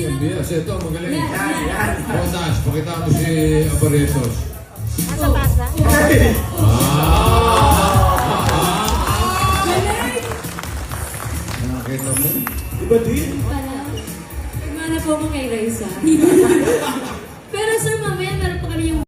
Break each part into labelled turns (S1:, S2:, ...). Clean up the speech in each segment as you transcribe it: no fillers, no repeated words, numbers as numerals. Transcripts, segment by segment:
S1: si MBS. Ito, magaling.
S2: Yan.
S1: Rodas, pakita mo si Abarretos.
S3: Pasa-pasa.
S2: Galing!
S1: Nakakita mo?
S2: Iba din.
S3: Pala. Nagmana po ako kay Raisa. Pero sir, mamaya meron pa kami yung...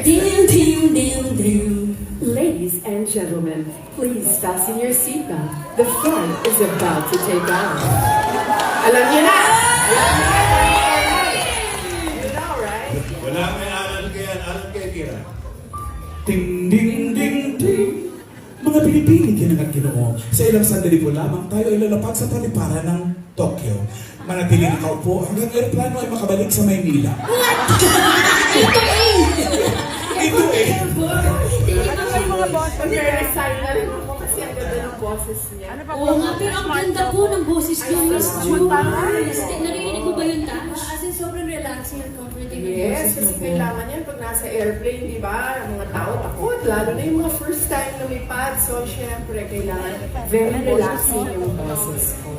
S4: Dim, dim, dim, dim. Ladies and gentlemen, please fasten your seatbelt. The flight is about to take off. Alam niyo na! You know, right?
S2: Wala may alam kay Tira. Ding, ding, ding, ding. Mga Pilipino, ginangat Ginoo. Sa ilang sandali po lamang tayo ay lalapag sa paliparan ng Tokyo. Manatiling nakaupo hanggang aeroplano ay makabalik sa Maynila. Ito eh!
S4: Mag-resign na rin ako kasi ang ganda ng boses niya.
S3: Oo nga, pero ang ganda po ng boses niyo, Miss June. Narinig mo ba yun, Tash? As in, sobrang relaxing and comforting yung
S4: Yes,
S3: boses
S4: kasi
S3: mo po.
S4: kailangan yan pag nasa airplane, di ba? Ang mga tao takot, lalo na yung mga first time lumipad. So, syempre, kailangan very relaxing yung boses ko.